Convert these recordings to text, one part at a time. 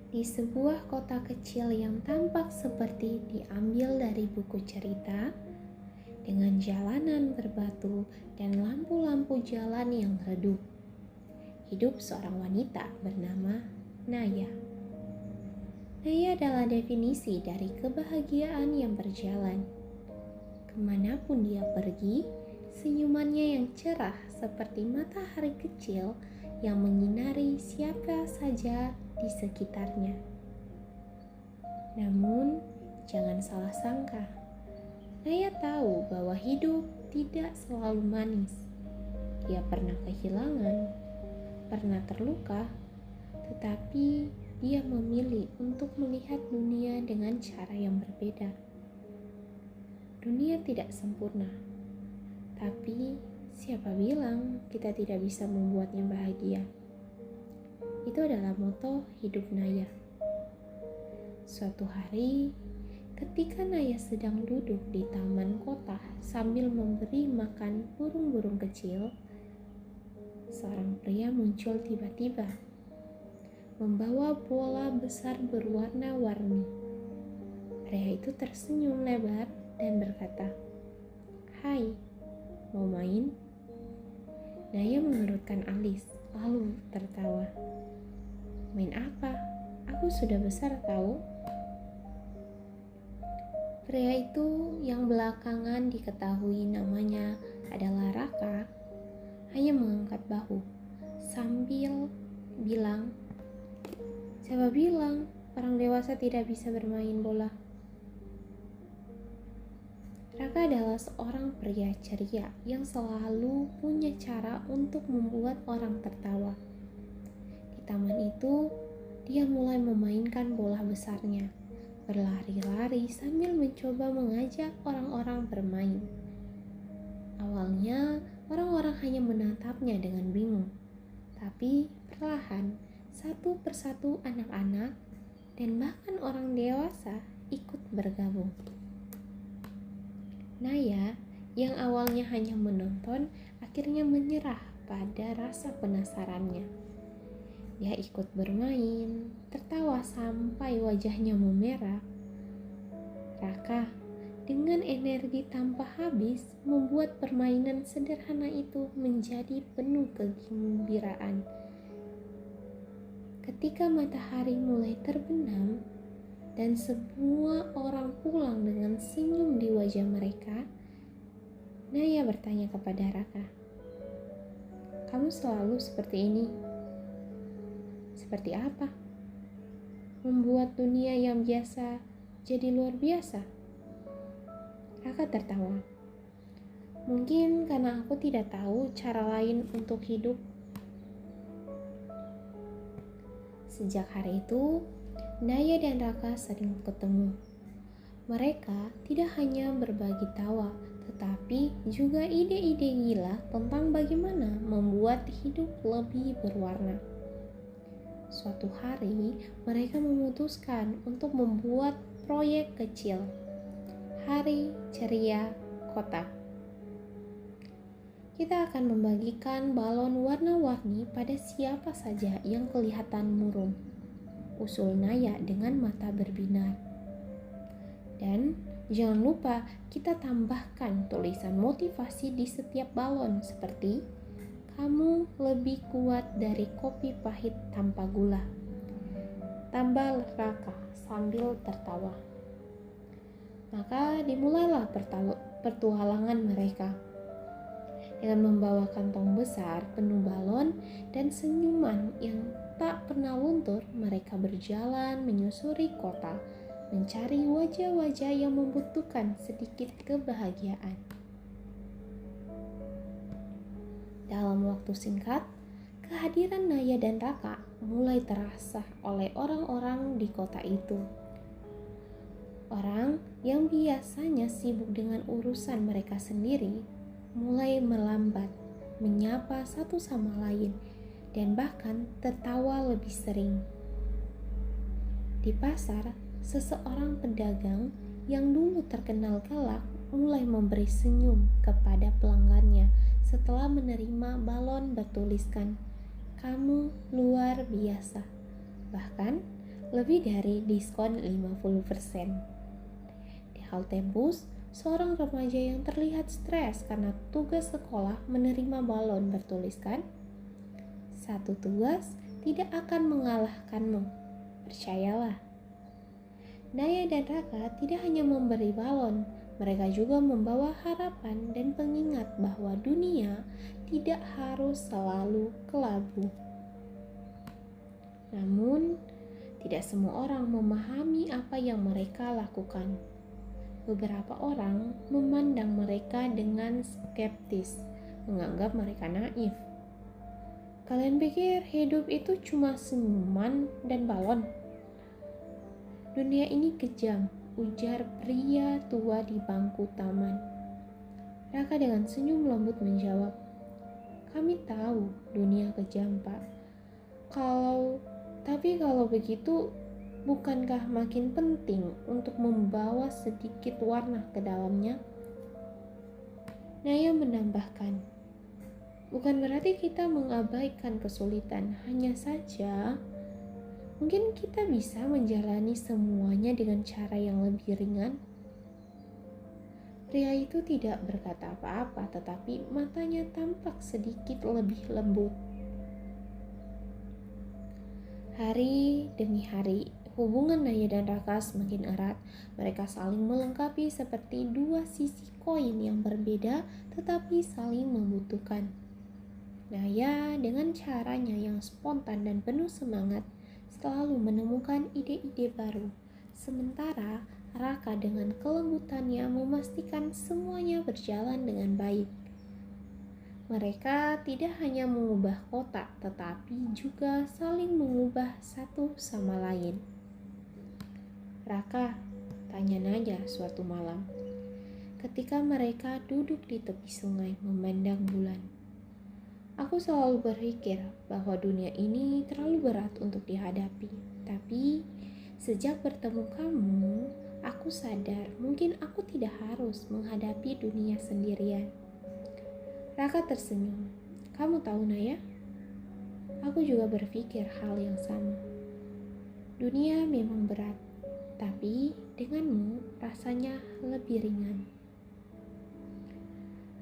Di sebuah kota kecil yang tampak seperti diambil dari buku cerita, dengan jalanan berbatu dan lampu-lampu jalan yang redup, hidup seorang wanita bernama Naya. Naya adalah definisi dari kebahagiaan yang berjalan. Kemanapun dia pergi, senyumannya yang cerah seperti matahari kecil yang menyinari siapa saja di sekitarnya. Namun, jangan salah sangka. Naya tahu bahwa hidup tidak selalu manis. Dia pernah kehilangan, pernah terluka, tetapi dia memilih untuk melihat dunia dengan cara yang berbeda. Dunia tidak sempurna, tapi siapa bilang kita tidak bisa membuatnya bahagia? Itu adalah moto hidup Naya. Suatu hari, ketika Naya sedang duduk di taman kota sambil memberi makan burung-burung kecil, seorang pria muncul tiba-tiba, membawa bola besar berwarna-warni. Pria itu tersenyum lebar dan berkata, "Hai, mau main?" Naya mengerutkan alis, lalu tertawa. "Main apa? Aku sudah besar tahu." Pria itu yang belakangan diketahui namanya adalah Raka hanya mengangkat bahu sambil bilang, "Siapa bilang orang dewasa tidak bisa bermain bola?" Raka adalah seorang pria ceria yang selalu punya cara untuk membuat orang tertawa. Di taman itu, dia mulai memainkan bola besarnya, berlari-lari sambil mencoba mengajak orang-orang bermain. Awalnya, orang-orang hanya menatapnya dengan bingung, tapi perlahan, satu persatu anak-anak dan bahkan orang dewasa ikut bergabung. Naya, yang awalnya hanya menonton, akhirnya menyerah pada rasa penasarannya. Dia ikut bermain, tertawa sampai wajahnya memerah. Raka, dengan energi tanpa habis, membuat permainan sederhana itu menjadi penuh kegembiraan. Ketika matahari mulai terbenam dan semua orang pulang dengan senyum di wajah mereka, Naya bertanya kepada Raka, "Kamu selalu seperti ini?" "Seperti apa?" "Membuat dunia yang biasa jadi luar biasa." Raka tertawa. "Mungkin karena aku tidak tahu cara lain untuk hidup." Sejak hari itu, Naya dan Raka sering ketemu. Mereka tidak hanya berbagi tawa, tetapi juga ide-ide gila tentang bagaimana membuat hidup lebih berwarna. Suatu hari, mereka memutuskan untuk membuat proyek kecil, Hari Ceria Kota. Kita akan membagikan balon warna-warni pada siapa saja yang kelihatan murung, usul Naya dengan mata berbinar. Dan jangan lupa kita tambahkan tulisan motivasi di setiap balon seperti, "Kamu lebih kuat dari kopi pahit tanpa gula," tambah Raka sambil tertawa. Maka dimulailah pertualangan mereka. Dengan membawa kantong besar penuh balon dan senyuman yang tak pernah luntur, mereka berjalan menyusuri kota, mencari wajah-wajah yang membutuhkan sedikit kebahagiaan. Dalam waktu singkat, kehadiran Naya dan Raka mulai terasa oleh orang-orang di kota itu. Orang yang biasanya sibuk dengan urusan mereka sendiri mulai melambat, menyapa satu sama lain, dan bahkan tertawa lebih sering. Di pasar, seseorang pedagang yang dulu terkenal galak mulai memberi senyum kepada pelanggannya setelah menerima balon bertuliskan, "Kamu luar biasa." Bahkan, lebih dari diskon 50%. Di halte bus, seorang remaja yang terlihat stres karena tugas sekolah menerima balon bertuliskan, "Satu tugas tidak akan mengalahkanmu, percayalah." Naya dan Raka tidak hanya memberi balon, mereka juga membawa harapan dan pengingat bahwa dunia tidak harus selalu kelabu. Namun, tidak semua orang memahami apa yang mereka lakukan. Beberapa orang memandang mereka dengan skeptis, menganggap mereka naif. "Kalian pikir hidup itu cuma senyuman dan balon?" "Dunia ini kejam," ujar pria tua di bangku taman. Raka dengan senyum lembut menjawab, "Kami tahu dunia kejam, Pak. Tapi kalau begitu, bukankah makin penting untuk membawa sedikit warna ke dalamnya?" Naya menambahkan, "Bukan berarti kita mengabaikan kesulitan, hanya saja mungkin kita bisa menjalani semuanya dengan cara yang lebih ringan." Pria itu tidak berkata apa-apa, tetapi matanya tampak sedikit lebih lembut. Hari demi hari, hubungan Naya dan Raka semakin erat. Mereka saling melengkapi seperti dua sisi koin yang berbeda, tetapi saling membutuhkan. Naya dengan caranya yang spontan dan penuh semangat selalu menemukan ide-ide baru, sementara Raka dengan kelembutannya memastikan semuanya berjalan dengan baik. Mereka tidak hanya mengubah kota, tetapi juga saling mengubah satu sama lain. "Raka," tanya Naya suatu malam, ketika mereka duduk di tepi sungai memandang bulan, "aku selalu berpikir bahwa dunia ini terlalu berat untuk dihadapi. Tapi sejak bertemu kamu, aku sadar mungkin aku tidak harus menghadapi dunia sendirian." Raka tersenyum. "Kamu tahu, Naya, aku juga berpikir hal yang sama. Dunia memang berat, tapi denganmu rasanya lebih ringan."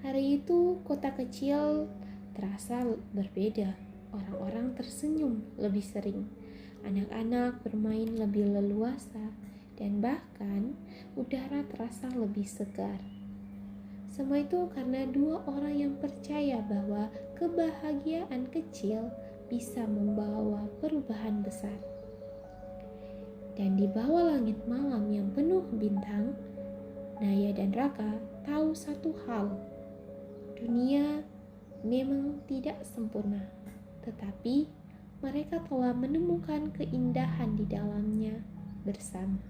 Hari itu kota kecil terasa berbeda. Orang-orang tersenyum lebih sering, anak-anak bermain lebih leluasa, dan bahkan udara terasa lebih segar. Semua itu karena dua orang yang percaya bahwa kebahagiaan kecil bisa membawa perubahan besar. Dan di bawah langit malam yang penuh bintang, Naya dan Raka tahu satu hal: dunia memang tidak sempurna, tetapi mereka telah menemukan keindahan di dalamnya bersama.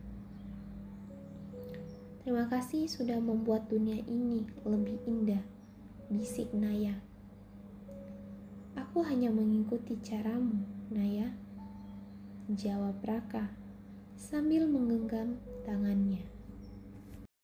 "Terima kasih sudah membuat dunia ini lebih indah," bisik Naya. "Aku hanya mengikuti caramu, Naya," jawab Raka sambil menggenggam tangannya.